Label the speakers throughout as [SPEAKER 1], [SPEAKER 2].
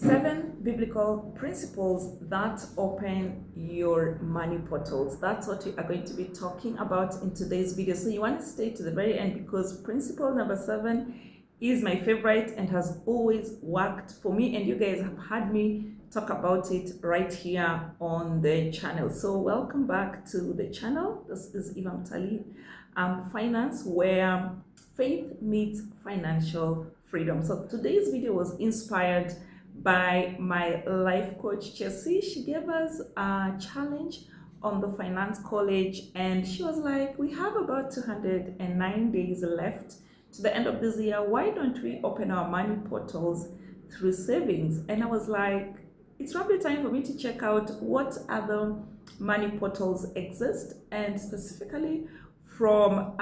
[SPEAKER 1] 7 biblical principles that open your money portals. That's what we are going to be talking about in today's video. So you want to stay to the very end because principle number 7 is my favorite and has always worked for me, and you guys have had me talk about it right here on the channel. So welcome back to the channel. This is Eva Mtali, Finance, where faith meets financial freedom. So today's video was inspired by my life coach Chelsea. She gave us a challenge on the finance college, and she was like, we have about 209 days left to the end of this year. Why don't we open our money portals through savings? And I was like, it's probably time for me to check out what other money portals exist, and specifically from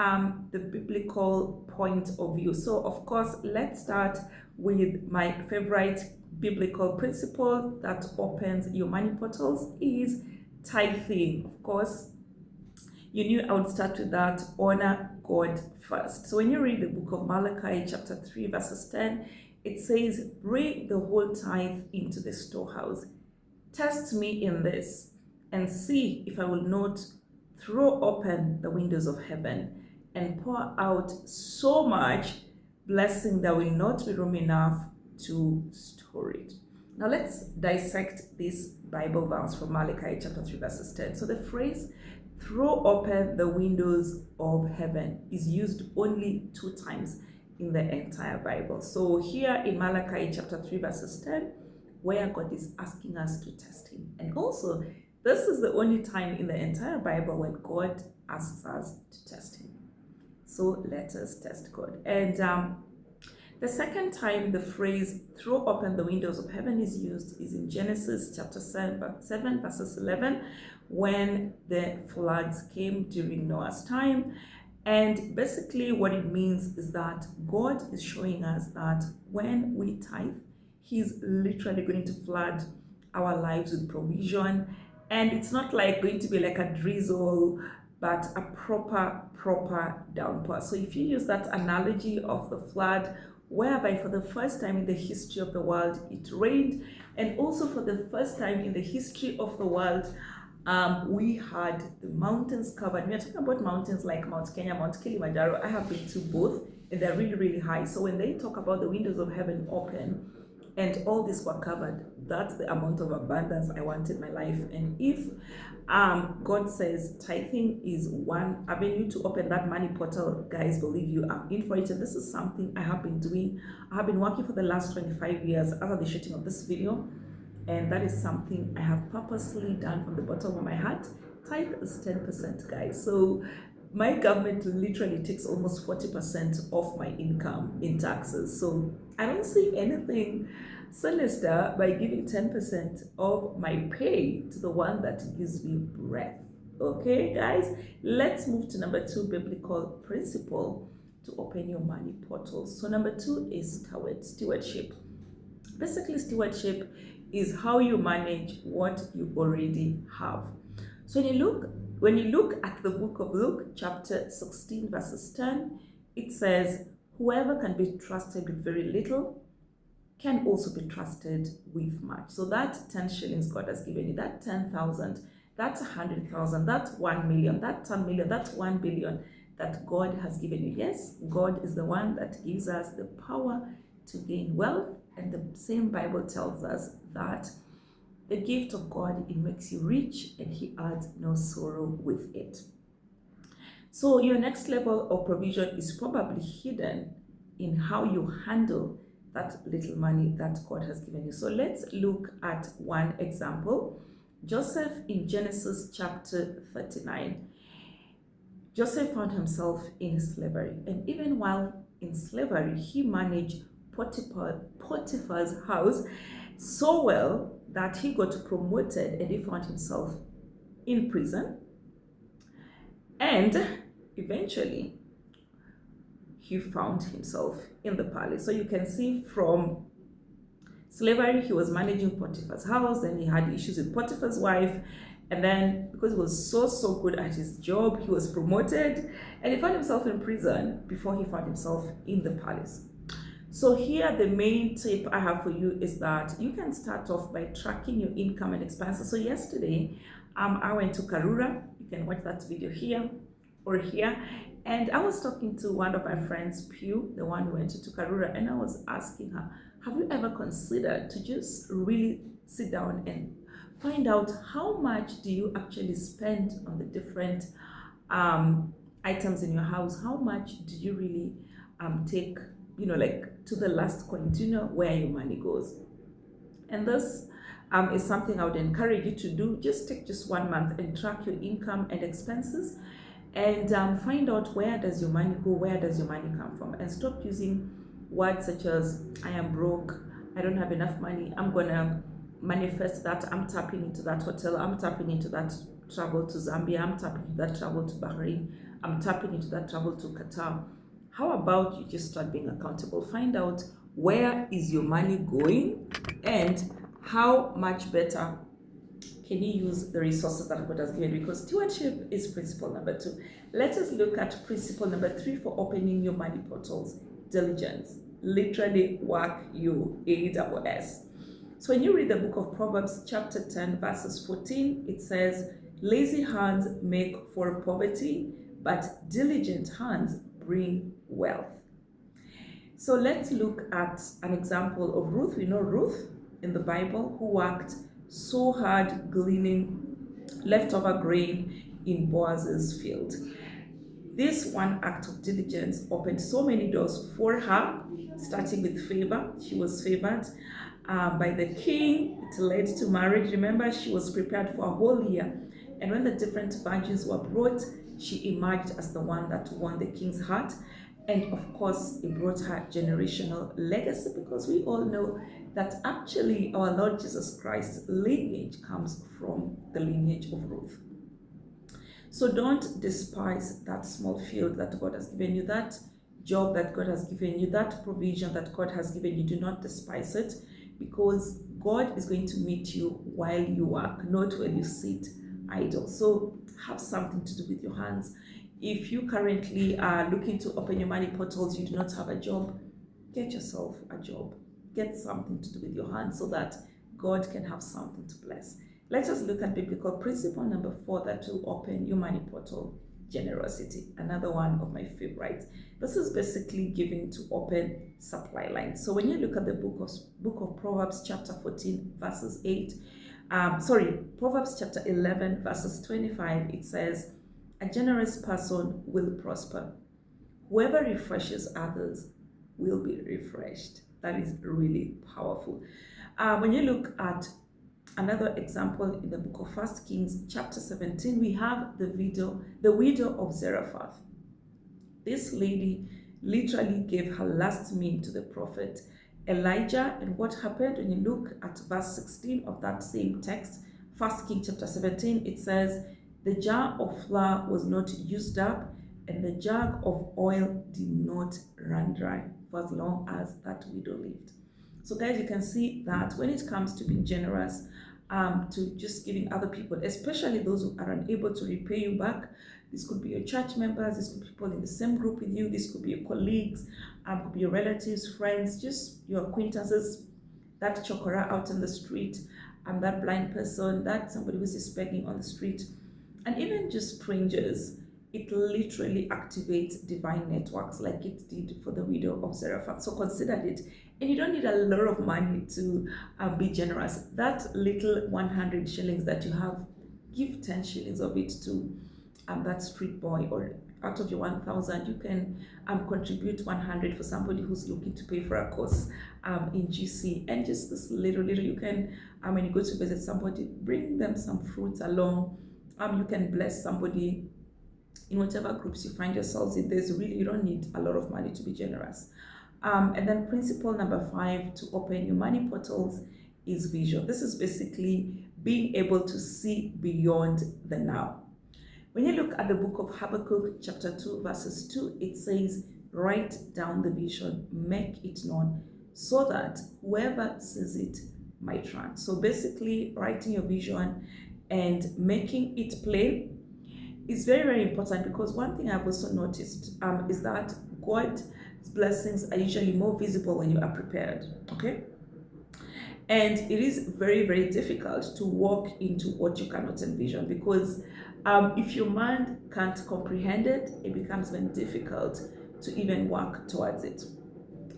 [SPEAKER 1] the biblical point of view. So of course, let's start with my favorite biblical principle that opens your money portals is tithing. Of course, you knew I would start with that. Honor God first. So when you read the book of Malachi chapter 3 verses 10, it says, bring the whole tithe into the storehouse. Test me in this and see if I will not throw open the windows of heaven and pour out so much blessing that will not be room enough to store it. Now let's dissect this Bible verse from Malachi chapter 3 verses 10. So the phrase throw open the windows of heaven is used only 2 times in the entire Bible. So here in Malachi chapter 3 verses 10, where God is asking us to test him. And also, this is the only time in the entire Bible when God asks us to test him. So let us test God. And the second time the phrase throw open the windows of heaven is used is in Genesis chapter 7 verses 11, when the floods came during Noah's time. And basically what it means is that God is showing us that when we tithe, he's literally going to flood our lives with provision. And it's not like going to be like a drizzle, but a proper downpour. So if you use that analogy of the flood, whereby for the first time in the history of the world it rained, and also for the first time in the history of the world we had the mountains covered. We are talking about mountains like Mount Kenya, Mount Kilimanjaro. I have been to both, and they're really high. So when they talk about the windows of heaven open and all this were covered, that's the amount of abundance I want in my life. And if God says tithing is one avenue to open that money portal, guys, believe you, I'm in for it. And this is something I have been doing. I have been working for the last 25 years after the shooting of this video, and that is something I have purposely done from the bottom of my heart. Tithe is 10%, guys. So my government literally takes almost 40% of my income in taxes. So I don't see anything sinister by giving 10% of my pay to the one that gives me breath. Okay, guys, let's move to number 2 biblical principle to open your money portals. So number 2 is stewardship. Basically, stewardship is how you manage what you already have. So when you look at the book of Luke chapter 16 verses 10, it says, whoever can be trusted with very little can also be trusted with much. So that 10 shillings God has given you, that 10,000, that's 100,000, that's 1 million, that 10 million, that's 1 billion that God has given you. Yes, God is the one that gives us the power to gain wealth. And the same Bible tells us that the gift of God, it makes you rich and he adds no sorrow with it. So your next level of provision is probably hidden in how you handle that little money that God has given you. So let's look at one example. Joseph in Genesis chapter 39. Joseph found himself in slavery, and even while in slavery, he managed Potiphar's house so well that he got promoted and he found himself in prison. And eventually, he found himself in the palace. So you can see from slavery, he was managing Potiphar's house, then he had issues with Potiphar's wife, and then because he was so good at his job, he was promoted, and he found himself in prison before he found himself in the palace. So here the main tip I have for you is that you can start off by tracking your income and expenses. So yesterday, I went to Karura. You can watch that video here or here. And I was talking to one of my friends, Pew, the one who went to Karura, and I was asking her, have you ever considered to just really sit down and find out how much do you actually spend on the different items in your house? How much do you really take, like to the last coin? Do you know where your money goes? And this is something I would encourage you to do. Just take just 1 month and track your income and expenses, and find out where does your money go, where does your money come from, and stop using words such as I am broke, I don't have enough money, I'm gonna manifest that, I'm tapping into that hotel, I'm tapping into that travel to Zambia, I'm tapping into that travel to Bahrain, I'm tapping into that travel to Qatar. How about you just start being accountable? Find out where is your money going and how much better can you use the resources that God has given, because stewardship is principle number 2. Let us look at principle number 3 for opening your money portals. Diligence. Literally work your AWS. So when you read the book of Proverbs chapter 10 verses 14, it says, lazy hands make for poverty, but diligent hands bring wealth. So let's look at an example of Ruth. We know Ruth in the Bible, who worked so hard gleaning leftover grain in Boaz's field. This one act of diligence opened so many doors for her, starting with favor. She was favored by the king. It led to marriage. Remember, she was prepared for a whole year. And when the different virgins were brought, she emerged as the one that won the king's heart. And of course, it brought her generational legacy, because we all know that actually our Lord Jesus Christ's lineage comes from the lineage of Ruth. So don't despise that small field that God has given you, that job that God has given you, that provision that God has given you. Do not despise it, because God is going to meet you while you work, not when you sit idle. So have something to do with your hands. If you currently are looking to open your money portals, you do not have a job, get yourself a job. Get something to do with your hands so that God can have something to bless. Let us look at biblical principle number 4 that will open your money portal. Generosity, another one of my favorites. This is basically giving to open supply lines. So when you look at the book of Proverbs chapter 14 verses 8, Proverbs chapter 11 verses 25, it says, a generous person will prosper. Whoever refreshes others will be refreshed. That is really powerful. When you look at another example in the book of 1 Kings chapter 17, we have the widow of Zarephath. This lady literally gave her last meal to the prophet Elijah. And what happened, when you look at verse 16 of that same text, 1 Kings chapter 17, it says, the jar of flour was not used up, and the jug of oil did not run dry for as long as that widow lived. So guys, you can see that when it comes to being generous, to just giving other people, especially those who are unable to repay you back, this could be your church members, this could be people in the same group with you, this could be your colleagues, could be your relatives, friends, just your acquaintances, that chokora out in the street, that blind person, that somebody who's just begging on the street, and even just strangers. It literally activates divine networks like it did for the widow of Zarephath. So consider it. And you don't need a lot of money to be generous. That little 100 shillings that you have, give 10 shillings of it to that street boy, or out of your 1,000, you can contribute 100 for somebody who's looking to pay for a course in GC. And just this little, you can, when you go to visit somebody, bring them some fruits along. You can bless somebody in whatever groups you find yourselves in. You don't need a lot of money to be generous. And then principle number 5 to open your money portals is vision. This is basically being able to see beyond the now. When you look at the book of Habakkuk chapter 2 verses 2, it says, write down the vision, make it known, so that whoever sees it might run. So basically, writing your vision and making it plain is very, very important, because one thing I've also noticed is that God blessings are usually more visible when you are prepared. Okay. And it is very, very difficult to walk into what you cannot envision, because if your mind can't comprehend it, it becomes very difficult to even work towards it.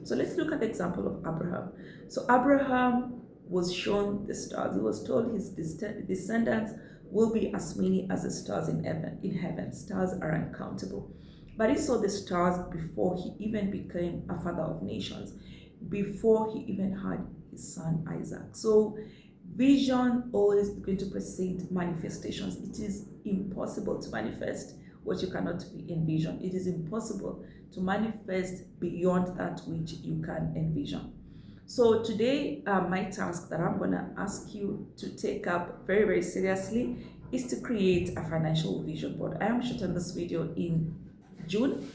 [SPEAKER 1] So let's look at the example of Abraham. So Abraham was shown the stars. He was told his descendants will be as many as the stars in heaven. Stars are uncountable. But he saw the stars before he even became a father of nations, before he even had his son Isaac. So vision always is going to precede manifestations. It is impossible to manifest what you cannot envision. It is impossible to manifest beyond that which you can envision. So today, my task that I'm going to ask you to take up very, very seriously is to create a financial vision board. I am shooting this video in June,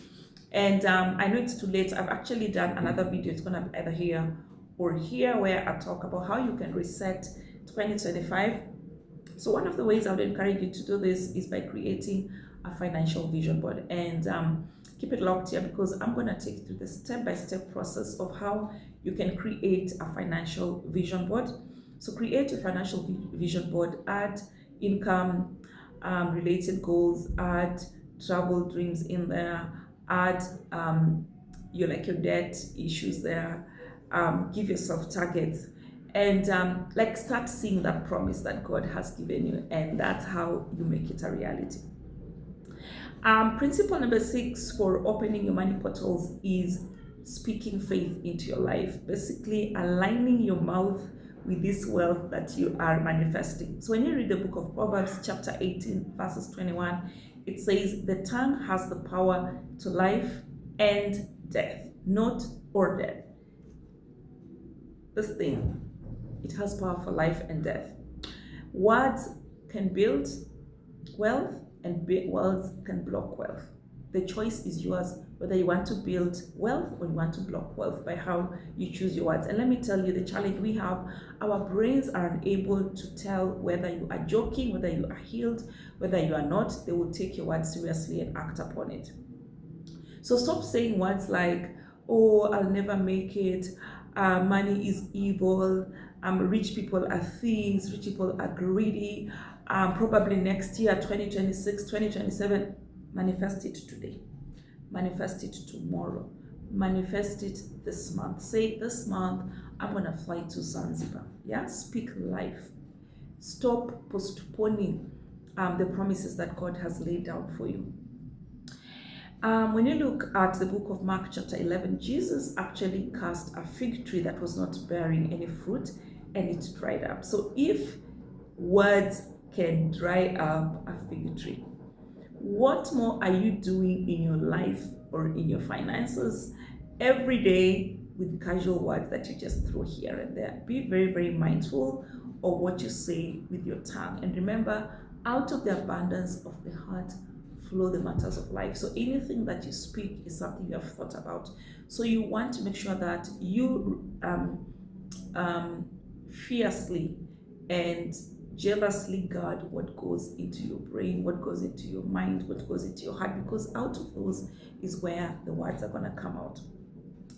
[SPEAKER 1] and I know it's too late. I've actually done another video. It's going to be either here or here, where I talk about how you can reset 2025. So one of the ways I would encourage you to do this is by creating a financial vision board. And keep it locked here, because I'm going to take you through the step-by-step process of how you can create a financial vision board. So create your financial vision board, add income related goals, add travel dreams in there, add your debt issues there, give yourself targets, and start seeing that promise that God has given you, and that's how you make it a reality. Principle number 6 for opening your money portals is speaking faith into your life, basically aligning your mouth with this wealth that you are manifesting. So when you read the book of Proverbs chapter 18 verses 21, it says the tongue has the power to life and death, not or death. This thing, it has power for life and death. Words can build wealth, and words can block wealth. The choice is yours, whether you want to build wealth or you want to block wealth, by how you choose your words. And let me tell you, the challenge we have, our brains are unable to tell whether you are joking, whether you are healed, whether you are not. They will take your words seriously and act upon it. So stop saying words like, oh, I'll never make it, money is evil, rich people are thieves, rich people are greedy, probably next year, 2026, 2027, manifest it today, manifest it tomorrow, manifest it this month. Say, this month, I'm going to fly to Zanzibar. Yeah, speak life. Stop postponing the promises that God has laid down for you. When you look at the book of Mark chapter 11, Jesus actually cast a fig tree that was not bearing any fruit, and it dried up. So if words can dry up a fig tree, what more are you doing in your life or in your finances every day with casual words that you just throw here and there? Be very, very mindful of what you say with your tongue. And remember, out of the abundance of the heart flow the matters of life. So anything that you speak is something you have thought about. So you want to make sure that you fiercely and jealously guard what goes into your brain, what goes into your mind, what goes into your heart, because out of those is where the words are going to come out.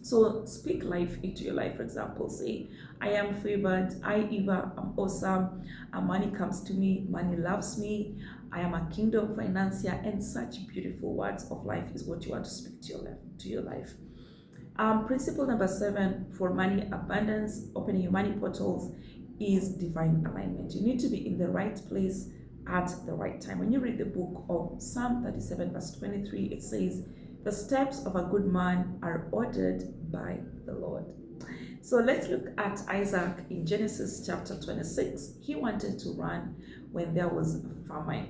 [SPEAKER 1] So speak life into your life. For example, say, I am favored, Eva, I'm awesome, money comes to me, money loves me, I am a kingdom financier, and such beautiful words of life is what you want to speak to your life. Principle number 7 for money abundance, opening your money portals, is divine alignment. You need to be in the right place at the right time. When you read the book of Psalm 37 verse 23, it says, the steps of a good man are ordered by the Lord. So let's look at Isaac in Genesis chapter 26. He wanted to run when there was a famine,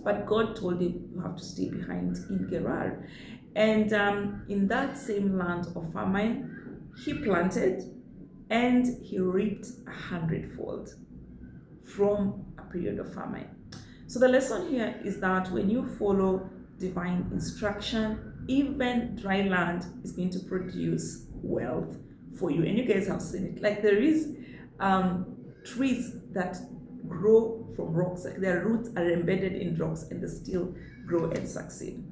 [SPEAKER 1] but God told him, you have to stay behind in Gerar. And in that same land of famine, he planted and he reaped 100-fold from a period of famine. So the lesson here is that when you follow divine instruction, even dry land is going to produce wealth for you. And you guys have seen it. Like there is trees that grow from rocks, like their roots are embedded in rocks and they still grow and succeed.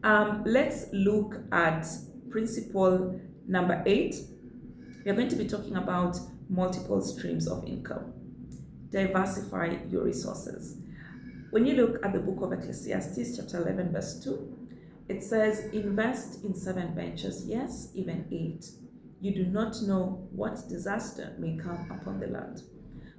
[SPEAKER 1] Let's look at principle number 8. We are going to be talking about multiple streams of income. Diversify your resources. When you look at the book of Ecclesiastes, chapter 11, verse 2, it says, invest in 7 ventures, yes, even 8. You do not know what disaster may come upon the land.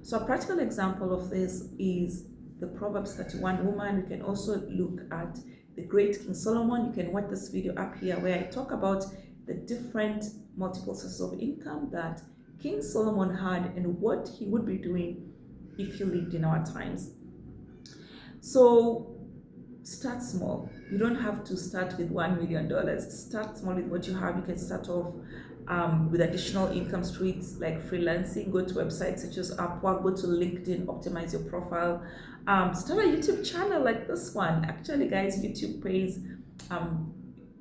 [SPEAKER 1] So a practical example of this is the Proverbs 31 woman. You can also look at the great King Solomon. You can watch this video up here where I talk about the different multiple sources of income that King Solomon had and what he would be doing if he lived in our times. So start small. You don't have to start with $1 million. Start small with what you have. You can start off with additional income streams like freelancing. Go to websites such as Upwork, go to LinkedIn, optimize your profile. Start a YouTube channel like this one. Actually, guys, YouTube pays.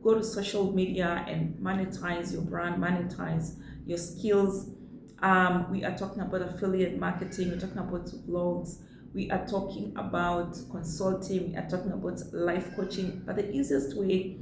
[SPEAKER 1] Go to social media and monetize your brand, monetize your skills. We are talking about affiliate marketing. We're talking about vlogs. We are talking about consulting. We are talking about life coaching. But the easiest way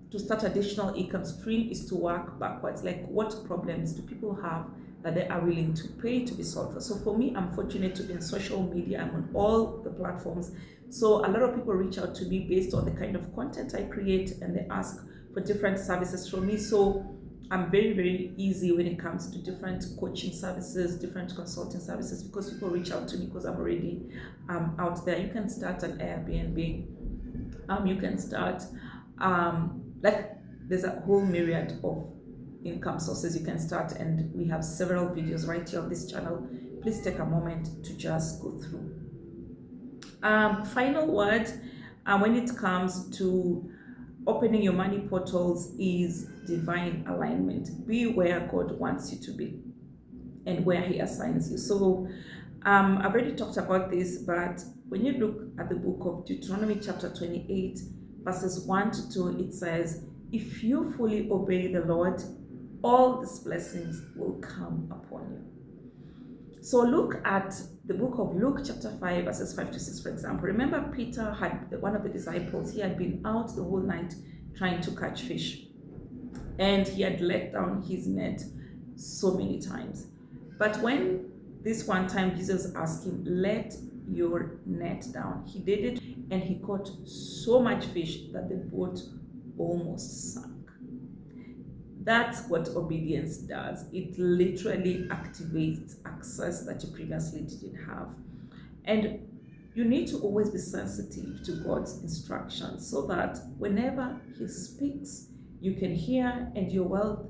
[SPEAKER 1] to start additional income stream is to work backwards. Like, what problems do people have that they are willing to pay to be solved? So for me, I'm fortunate to be on social media. I'm on all the platforms. So a lot of people reach out to me based on the kind of content I create, and they ask for different services from me. So I'm very, very easy when it comes to different coaching services, different consulting services, because people reach out to me because I'm already out there. You can start an Airbnb. You can start, there's a whole myriad of income sources you can start, and we have several videos right here on this channel. Please take a moment to just go through. Final word when it comes to opening your money portals is divine alignment. Be where God wants you to be and where He assigns you. So I've already talked about this, but when you look at the book of Deuteronomy chapter 28, verses 1 to 2, it says, if you fully obey the Lord, all these blessings will come upon you. So look at the book of Luke chapter 5, verses 5 to 6, for example. Remember, Peter had one of the disciples. He had been out the whole night trying to catch fish, and he had let down his net so many times. But when this one time Jesus asked him, let your net down, he did it, and he caught so much fish that the boat almost sank. That's what obedience does. It literally activates access that you previously didn't have. And you need to always be sensitive to God's instructions so that whenever He speaks, you can hear, and your wealth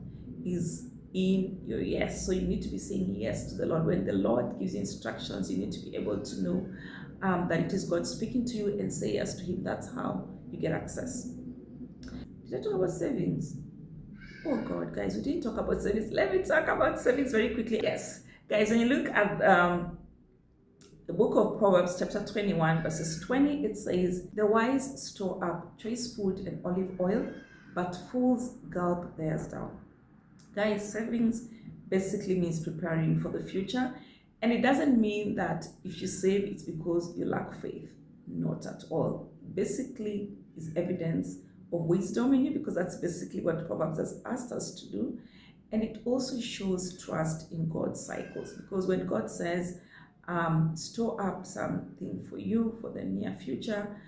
[SPEAKER 1] is in your yes. So you need to be saying yes to the Lord. When the Lord gives you instructions, you need to be able to know that it is God speaking to you and say yes to Him. That's how you get access. Did I talk about savings? Oh God, guys, we didn't talk about savings. Let me talk about savings very quickly. Yes, guys, when you look at the book of Proverbs chapter 21, verses 20, it says, the wise store up choice food and olive oil, but fools gulp theirs down. Guys, savings basically means preparing for the future. And it doesn't mean that if you save, it's because you lack faith. Not at all. Basically, is evidence of wisdom in you, because that's basically what Proverbs has asked us to do. And it also shows trust in God's cycles, because when God says, store up something for you for the near future,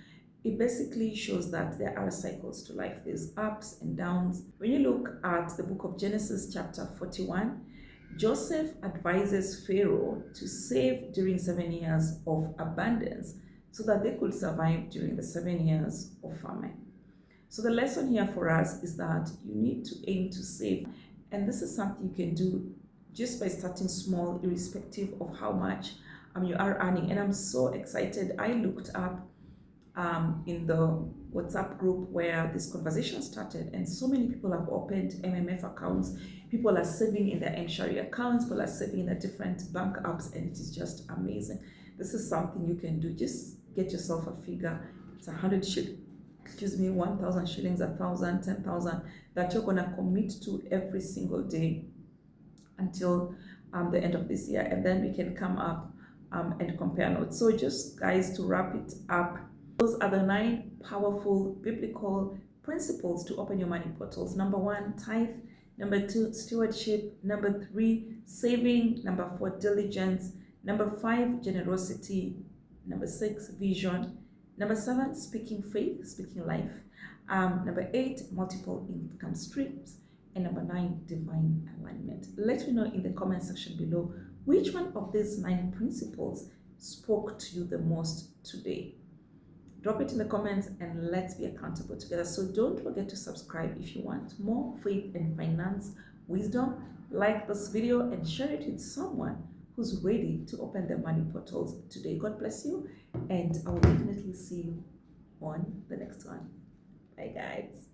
[SPEAKER 1] it basically shows that there are cycles to life. There's ups and downs. When you look at the book of Genesis chapter 41, Joseph advises Pharaoh to save during 7 years of abundance so that they could survive during the 7 years of famine. So the lesson here for us is that you need to aim to save. And this is something you can do just by starting small, irrespective of how much you are earning. And I'm so excited. I looked up in the WhatsApp group where this conversation started, and so many people have opened MMF accounts. People are saving in their Mshwari accounts. People are saving in their different bank apps, and it is just amazing. This is something you can do. Just get yourself a figure. It's 1,000 shillings, 1,000, 10,000 that you're gonna commit to every single day until the end of this year, and then we can come up and compare notes. So just, guys, to wrap it up, those are the 9 powerful biblical principles to open your money portals. Number 1, tithe. Number 2, stewardship. Number 3, saving. Number 4, diligence. Number 5, generosity. Number 6, vision. Number 7, speaking faith, speaking life. Number 8, multiple income streams. And number 9, divine alignment. Let me know in the comment section below which one of these 9 principles spoke to you the most today. Drop it in the comments and let's be accountable together. So don't forget to subscribe if you want more faith and finance wisdom. Like this video and share it with someone who's ready to open their money portals today. God bless you, and I will definitely see you on the next one. Bye guys.